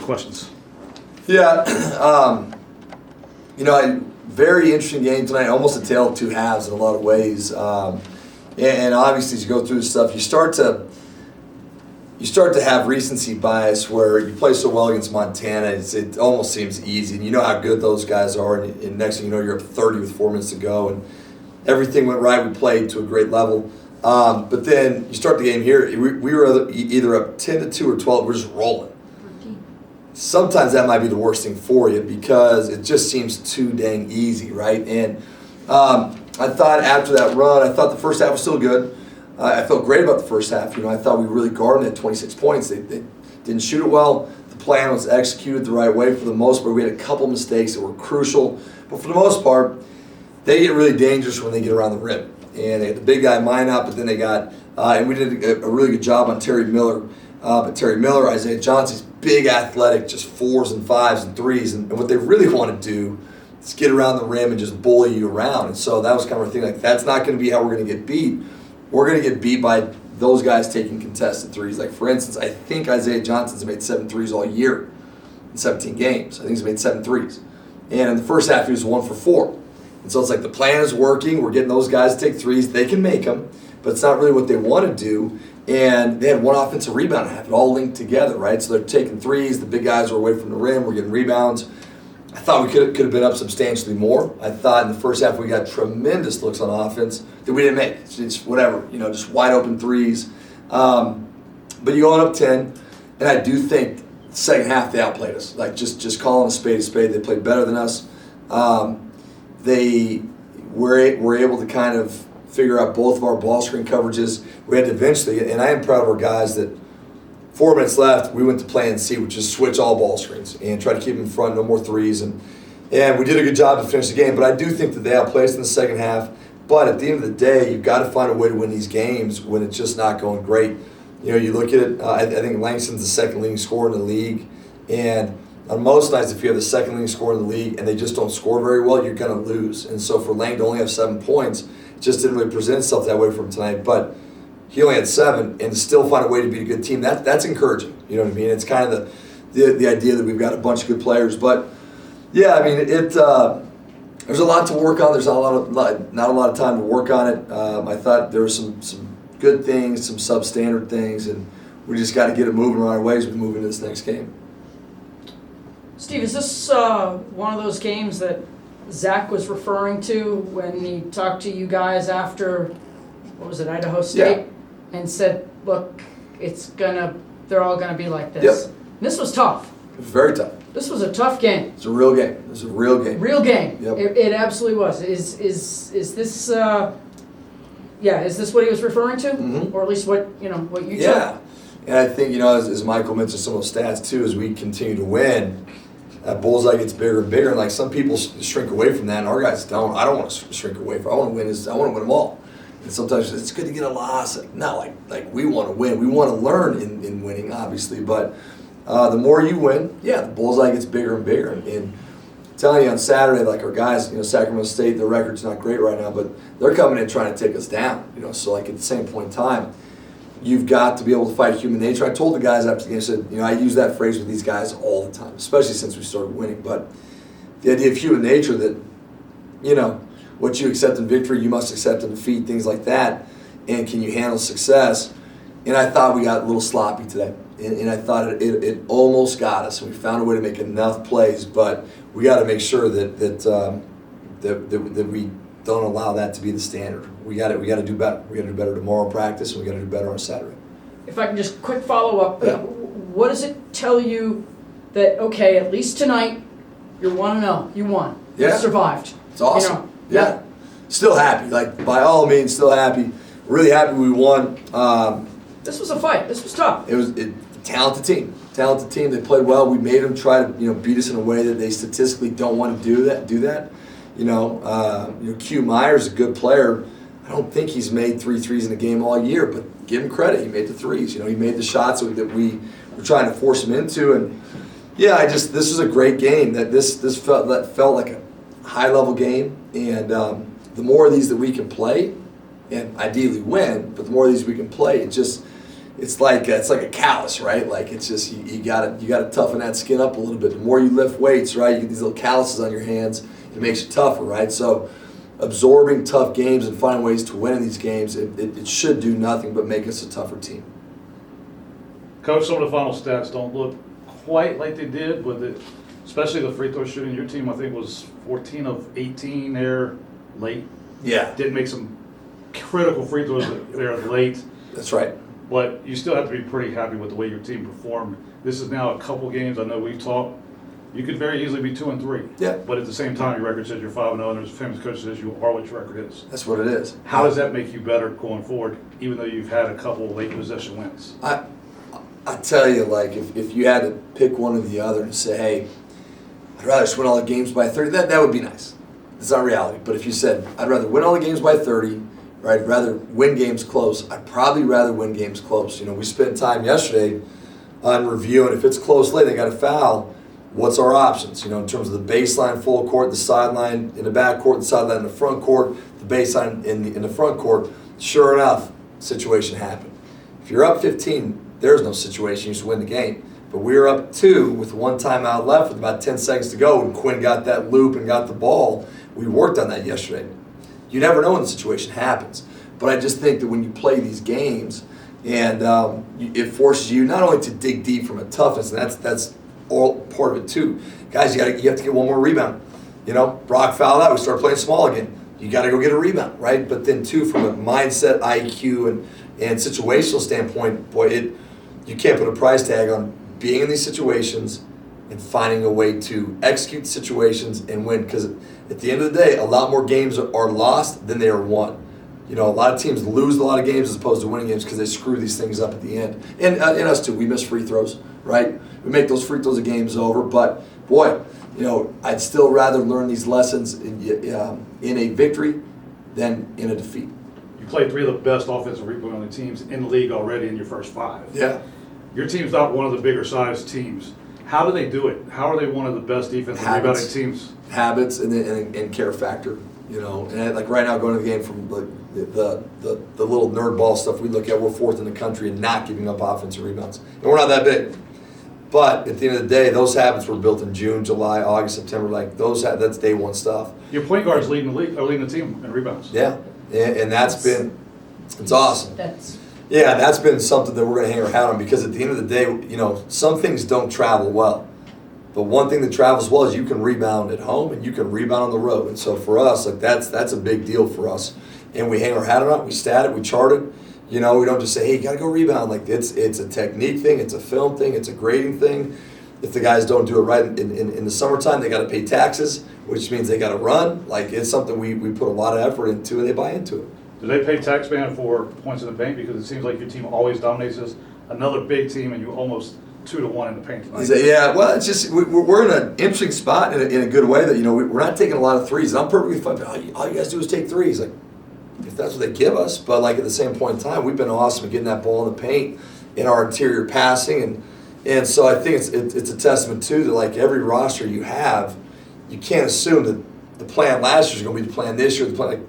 questions. Yeah, very interesting game tonight. Almost a tale of two halves in a lot of ways. And obviously, as you go through this stuff, you start to have recency bias where you play so well against Montana. It almost seems easy, and you know how good those guys are. And next thing you know, you're up 30 with 4 minutes to go, and everything went right. We played to a great level. But then you start the game here. We were either up 10-2 or 12. We're just rolling. Sometimes that might be the worst thing for you because it just seems too dang easy, right? And I thought after that run, I thought the first half was still good. I felt great about the first half. I thought we really guarded at 26 points. They didn't shoot it well. The plan was executed the right way for the most part. We had a couple mistakes that were crucial. But for the most part, they get really dangerous when they get around the rim. And they had the big guy mine up, but then they got, and we did a really good job on Terry Miller. But Terry Miller, Isaiah Johnson's big athletic, just 4s and 5s and 3s. And what they really want to do is get around the rim and just bully you around. And so that was kind of our thing. Like, that's not going to be how we're going to get beat. We're going to get beat by those guys taking contested threes. Like, for instance, I think Isaiah Johnson's made 7 threes all year in 17 games. I think he's made 7 threes. And in the first half, he was 1 for 4. And so it's like the plan is working. We're getting those guys to take threes. They can make them, but it's not really what they want to do. And they had one offensive rebound and have it all linked together, right? So they're taking threes. The big guys are away from the rim. We're getting rebounds. I thought we could have been up substantially more. I thought in the first half we got tremendous looks on offense that we didn't make. It's whatever, just wide open threes. But you going up 10, and I do think the second half they outplayed us. Like just calling a spade, they played better than us. They were able to kind of figure out both of our ball screen coverages. We had to eventually, and I am proud of our guys that 4 minutes left, we went to plan C, which is switch all ball screens and try to keep them in front, no more threes. And we did a good job to finish the game, but I do think that they outplayed us in the second half. But at the end of the day, you've got to find a way to win these games when it's just not going great. You look at it, I think Langston's the second leading scorer in the league. And on most nights, if you have the second leading scorer in the league and they just don't score very well, you're going to lose. And so for Lang to only have 7 points, it just didn't really present itself that way for him tonight. But he only had 7 and still find a way to beat a good team. That's encouraging. You know what I mean? It's kind of the idea that we've got a bunch of good players. But yeah, I mean, there's a lot to work on. There's not a lot of time to work on it. I thought there were some good things, some substandard things, and we just got to get it moving right away as we move into this next game. Steve, is this one of those games that Zach was referring to when he talked to you guys after, what was it, Idaho State? Yeah. And said, look, they're all gonna be like this. Yep. This was tough. It was very tough. This was a tough game. It's a real game. It was a real game. Real game. Yep. It absolutely was. Is this is this what he was referring to? Mm-hmm. Or at least what you Yeah. Took? And I think, as Michael mentioned some of those stats too, as we continue to win, that bullseye gets bigger and bigger. And like some people shrink away from that, and our guys don't. I don't want to shrink away from it. I want to win them all. And sometimes it's good to get a loss. Like we want to win. We want to learn in winning, obviously. But the more you win, the bullseye gets bigger and bigger. And I'm telling you, on Saturday, like our guys, Sacramento State, their record's not great right now, but they're coming in trying to take us down. So like at the same point in time, you've got to be able to fight human nature. I told the guys after the game, I said, I use that phrase with these guys all the time, especially since we started winning. But the idea of human nature that, what you accept in victory, you must accept in defeat, things like that. And can you handle success? And I thought we got a little sloppy today. And I thought it almost got us. And we found a way to make enough plays, but we got to make sure that we don't allow that to be the standard. We got to do better. We got to do better tomorrow in practice, and we got to do better on Saturday. If I can just quick follow up, yeah. What does it tell you that at least tonight you're 1-0, you won, you survived? It's awesome. Yeah, still happy. Like by all means, still happy. Really happy we won. This was a fight. This was tough. It was a talented team. They played well. We made them try to beat us in a way that they statistically don't want to do that. Q Myers is a good player. I don't think he's made 3 threes in a game all year, but give him credit. He made the threes. He made the shots that we were trying to force him into. And this was a great game. This felt like a high level game. And the more of these that we can play, and ideally win, but the more of these we can play, it it's like a callus, right? Like it's just you gotta toughen that skin up a little bit. The more you lift weights, right, you get these little calluses on your hands. It makes you tougher, right? So absorbing tough games and finding ways to win in these games, it should do nothing but make us a tougher team. Coach, some of the final stats don't look quite like they did, but especially the free throw shooting. Your team, I think, was 14 of 18 there late. Yeah. Did make some critical free throws there late. That's right. But you still have to be pretty happy with the way your team performed. This is now a couple games. I know we've talked. You could very easily be 2-3. Yeah. But at the same time, your record says you're 5-0, and there's a famous coach that says you are what your record is. That's what it is. How does that make you better going forward, even though you've had a couple late possession wins? I tell you, like, if you had to pick one or the other and say, hey, I'd rather just win all the games by 30, that would be nice. It's not reality. But if you said, I'd rather win all the games by 30, or I'd rather win games close, I'd probably rather win games close. You know, we spent time yesterday on reviewing, if it's close late, they got a foul, what's our options? You know, in terms of the baseline, full court, the sideline in the back court, the sideline in the front court, the baseline in the front court. Sure enough, situation happened. If you're up 15, there's no situation, you just win the game. But we were up 2 with one timeout left with about 10 seconds to go, and Quinn got that loop and got the ball. We worked on that yesterday. You never know when the situation happens. But I just think that when you play these games, and it forces you not only to dig deep from a toughness, and that's all part of it too. Guys, you have to get one more rebound. You know, Brock fouled out, we start playing small again. You got to go get a rebound, right? But then too, from a mindset, IQ, and situational standpoint, boy, you can't put a price tag on being in these situations and finding a way to execute the situations and win. Because at the end of the day, a lot more games are lost than they are won. You know, a lot of teams lose a lot of games as opposed to winning games because they screw these things up at the end. And us too, we miss free throws, right? We make those free throws, the game's over. But boy, you know, I'd still rather learn these lessons in a victory than in a defeat. You played 3 of the best offensive rebounding teams in the league already in your first 5. Yeah. Your team's not one of the bigger sized teams. How do they do it? How are they one of the best defensive rebounding teams? Habits and care factor, you know. And like right now, going to the game from the little nerd ball stuff we look at, we're 4th in the country and not giving up offensive rebounds. And we're not that big. But at the end of the day, those habits were built in June, July, August, September. Like that's day one stuff. Your point guard's leading the league, or leading the team in rebounds. Yeah, and it's awesome. That's That's been something that we're going to hang our hat on, because at the end of the day, you know, some things don't travel well. But one thing that travels well is you can rebound at home and you can rebound on the road. And so for us, like that's a big deal for us. And we hang our hat on it, we stat it, we chart it. You know, we don't just say, hey, you got to go rebound. Like it's a technique thing, it's a film thing, it's a grading thing. If the guys don't do it right in the summertime, they got to pay taxes, which means they got to run. Like it's something we put a lot of effort into, and they buy into it. Do they pay taxman for points in the paint? Because it seems like your team always dominates this. Another big team, and you almost 2-1 in the paint tonight. Yeah, well, it's just we're in an interesting spot in a good way that, you know, we're not taking a lot of threes. I'm perfectly fine. All you guys do is take threes. Like, if that's what they give us. But like at the same point in time, we've been awesome at getting that ball in the paint, in our interior passing, and so I think it's a testament too that like every roster you have, you can't assume that the plan last year is going to be the plan this year. The plan, like,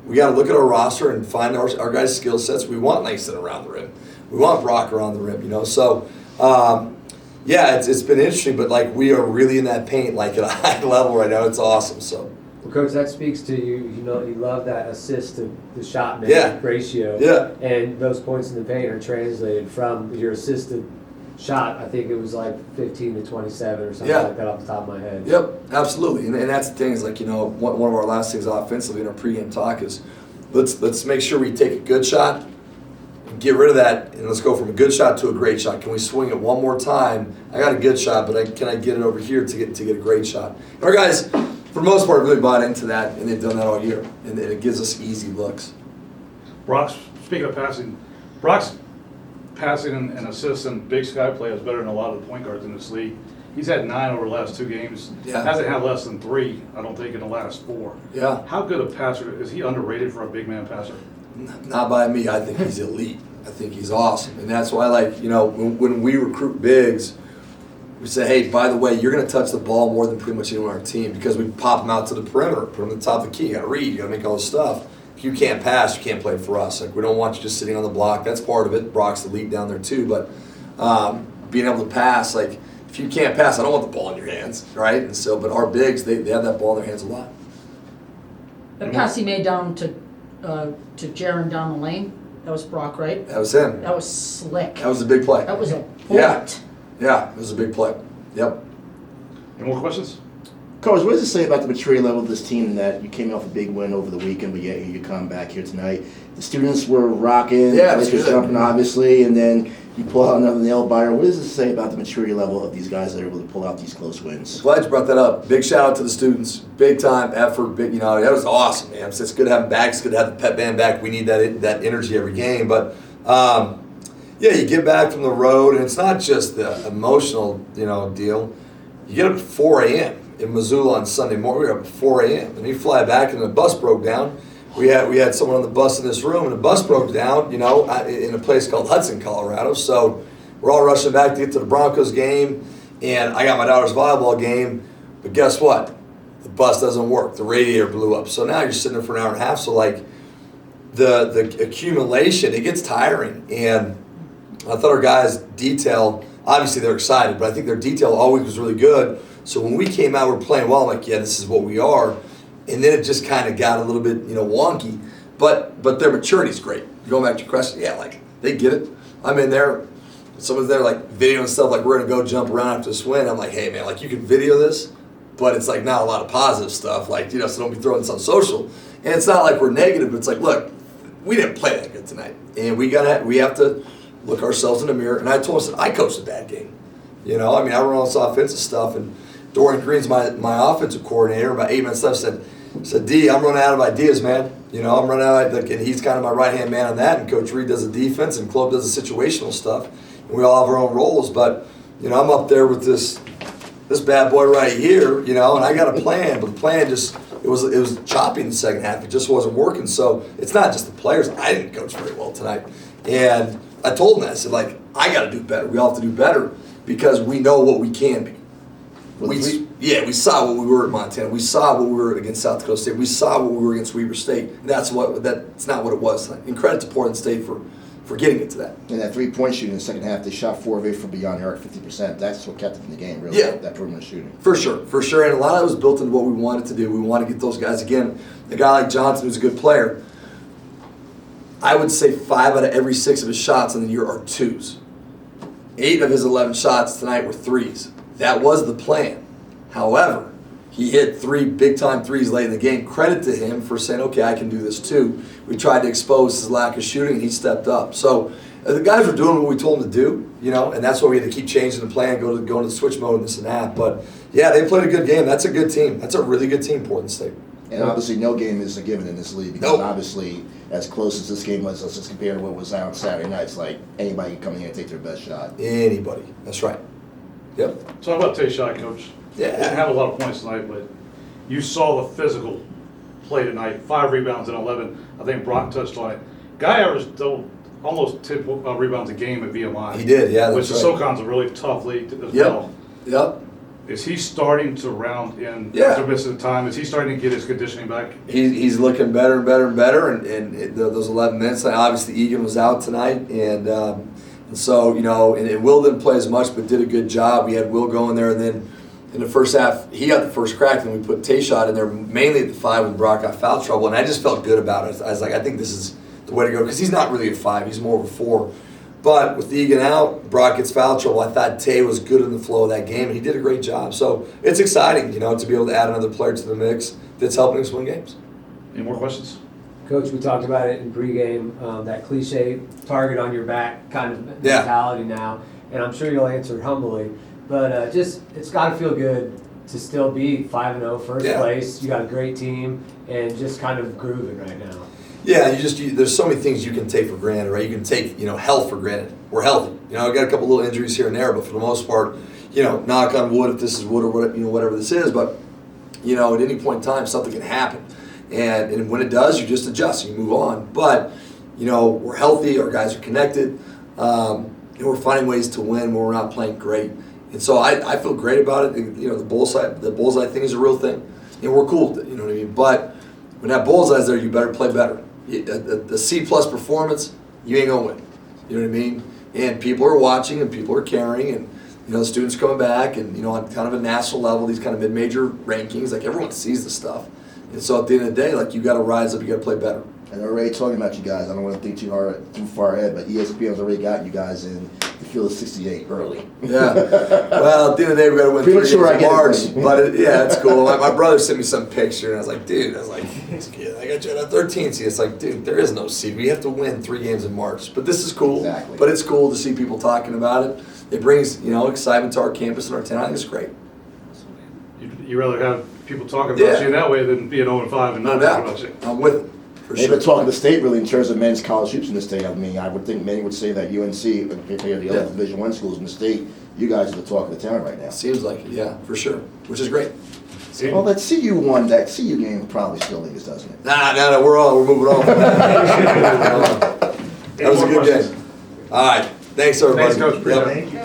we got to look at our roster and find our guys' skill sets. We want Langston around the rim. We want Brock around the rim, you know. So, yeah, it's been interesting, but like we are really in that paint like at a high level right now. It's awesome. So. Well, Coach, that speaks to you. You know, you love that assist to the shot make ratio. Yeah. And those points in the paint are translated from your assisted shot. I think it was like 15 to 27 or something like that off the top of my head. Yep, absolutely. And that's the thing is, like, you know, one of our last things offensively in our pregame talk is let's make sure we take a good shot and get rid of that, and let's go from a good shot to a great shot. Can we swing it one more time? I got a good shot, but can I get it over here to get a great shot? And our guys, for the most part, really bought into that, and they've done that all year, and it gives us easy looks. Speaking of passing, Brock's passing and assists and big sky play is better than a lot of the point guards in this league. He's had 9 over the last 2 games. Yeah. Hasn't had less than 3, I don't think, in the last 4. Yeah. How good a passer is he? Underrated for a big man passer? Not by me. I think he's elite. I think he's awesome, and that's why, like, you know, when we recruit bigs, we say, hey, by the way, you're going to touch the ball more than pretty much anyone on our team, because we pop them out to the perimeter, put them at the top of the key. You got to read, you got to make all this stuff. if you can't pass, you can't play for us. Like, we don't want you just sitting on the block. That's part of it. Brock's the lead down there too, but being able to pass, like, if you can't pass, I don't want the ball in your hands, right? And so, but our bigs, they have that ball in their hands a lot. That pass he made down to Jaron down the lane, that was Brock, right? That was him. That was slick. That was a big play. That was a Yeah. bullet. Yeah, it was a big play. Yep. Any more questions? Coach, what does it say about the maturity level of this team that you came off a big win over the weekend, but yet you come back here tonight? The students were rocking, Yeah, players were good. jumping, obviously, and then you pull out another nail biter. What does it say about the maturity level of these guys that are able to pull out these close wins? Glad you brought that up. Big shout out to the students. Big time effort. Big, that was awesome, man. It's good to have them back. It's good to have the pep band back. We need that energy every game. But yeah, you get back from the road, and it's not just the emotional, deal. You get up at 4 a.m. in Missoula on Sunday morning. We were up at 4 a.m. and you fly back, and the bus broke down. We had someone on the bus in this room, and the bus broke down, in a place called Hudson, Colorado. So we're all rushing back to get to the Broncos game, and I got my daughter's volleyball game. But guess what? The bus doesn't work. The radiator blew up. So now you're sitting there for an hour and a half. So like the accumulation, it gets tiring. And I thought our guys' detail, obviously they're excited, but I think their detail all week was really good. So when we came out, we're playing well. I'm like, yeah, this is what we are. And then it just kind of got a little bit, wonky. But their maturity's great. Going back to your question, yeah, like, they get it. I'm in there. Someone's there, like, videoing stuff like we're going to go jump around after this win. I'm like, hey, man, like, you can video this, but it's, like, not a lot of positive stuff. Like, so don't be throwing this on social. And it's not like we're negative, but it's like, look, we didn't play that good tonight. And we have to look ourselves in the mirror. And I told us that I coached a bad game. I run all this offensive stuff, and Dorian Green's my offensive coordinator. About 8 minutes left, said, D, I'm running out of ideas, man. I'm running out of, and he's kind of my right-hand man on that, and Coach Reed does the defense, and Club does the situational stuff, and we all have our own roles. But, I'm up there with this bad boy right here, and I got a plan, but the plan just, it was choppy in the second half. It just wasn't working. So it's not just the players. I didn't coach very well tonight. And I told them that. I said, like, I got to do better. We all have to do better because we know what we can be. We saw what we were at Montana. We saw what we were against South Dakota State. We saw what we were against Weber State. And that's not what it was tonight. And credit to Portland State for getting it to that. And that three-point shooting in the second half, they shot 4 of 8 from beyond the arc, 50%. That's what kept it in the game, really. Yeah. That perimeter shooting. For sure. And a lot of it was built into what we wanted to do. We wanted to get those guys. Again, a guy like Johnson, who's a good player, I would say 5 out of every 6 of his shots in the year are 2s. 8 of his 11 shots tonight were 3s. That was the plan. However, he hit 3 big-time 3s late in the game. Credit to him for saying, okay, I can do this too. We tried to expose his lack of shooting, and he stepped up. So the guys were doing what we told them to do, and that's why we had to keep changing the plan, go into the switch mode and this and that. But, yeah, they played a good game. That's a good team. That's a really good team, Portland State. And obviously, no game is a given in this league because obviously, as close as this game was, let's just compare to what was out on Saturday night. It's like anybody can come in here and take their best shot. Anybody. That's right. Yep. So how about Tay-Shot, Coach? Yeah. Didn't have a lot of points tonight, but you saw the physical play tonight. 5 rebounds and 11. I think Brock touched on it. Guy averaged almost 10 rebounds a game at VMI. He did, yeah, Which that's the right. SoCon's a really tough league as well. Yep. Is he starting to round in Yeah. after missing time? Is he starting to get his conditioning back? He's looking better and better and better, and those 11 minutes. Obviously, Egan was out tonight, and so and Will didn't play as much, but did a good job. We had Will going there, and then in the first half, he got the first crack, and we put Tay-Shot in there mainly at the 5 when Brock got foul trouble, and I just felt good about it. I was like, I think this is the way to go because he's not really a 5; he's more of a 4. But with Egan out, Brock gets foul trouble. I thought Tay was good in the flow of that game, and he did a great job. So it's exciting, to be able to add another player to the mix that's helping us win games. Any more questions? Coach, we talked about it in pregame, that cliche target on your back kind of mentality now, and I'm sure you'll answer humbly, but it's got to feel good to still be 5-0, first place. You got a great team, and just kind of grooving right now. Yeah, there's so many things you can take for granted, right? You can take, health for granted. We're healthy. I got a couple little injuries here and there, but for the most part, knock on wood if this is wood or whatever this is, but, at any point in time, something can happen. And when it does, you just adjust, you move on. But, we're healthy, our guys are connected, and we're finding ways to win when we're not playing great. And so I feel great about it. The bullseye thing is a real thing. And we're cool with it, you know what I mean? But when that bullseye's there, you better play better. a C+ performance, you ain't gonna win. You know what I mean? And people are watching and people are caring, and the students coming back, and on kind of a national level, these kind of mid-major rankings, like everyone sees the stuff. And so at the end of the day, like you got to rise up, you got to play better. And already talking about you guys, I don't want to think too far ahead, but ESPN's already got you guys in the field of 68 early. Yeah. Well, at the end of the day, we got to win 3 games in March. But it's cool. My brother sent me some picture, and I was like, dude, I got you at a 13 seed. It's like, dude, there is no seed. We have to win 3 games in March. But this is cool. Exactly. But it's cool to see people talking about it. It brings, excitement to our campus and our town. I think it's great. You rather have people talking about you that way than being 0-5 and not talking about you. I'm with it. They've been talking to the state really in terms of men's college hoops in the state. I mean, I would think many would say that UNC, compared to the other Division I schools in the state, you guys are the talk of the town right now. Seems like it, yeah, for sure. Which is great. Well, that CU won. That CU game probably still leads, doesn't it? No, we're moving on. That was a good game. All right. Thanks, everybody. Thanks, Coach. Appreciate it. Yep.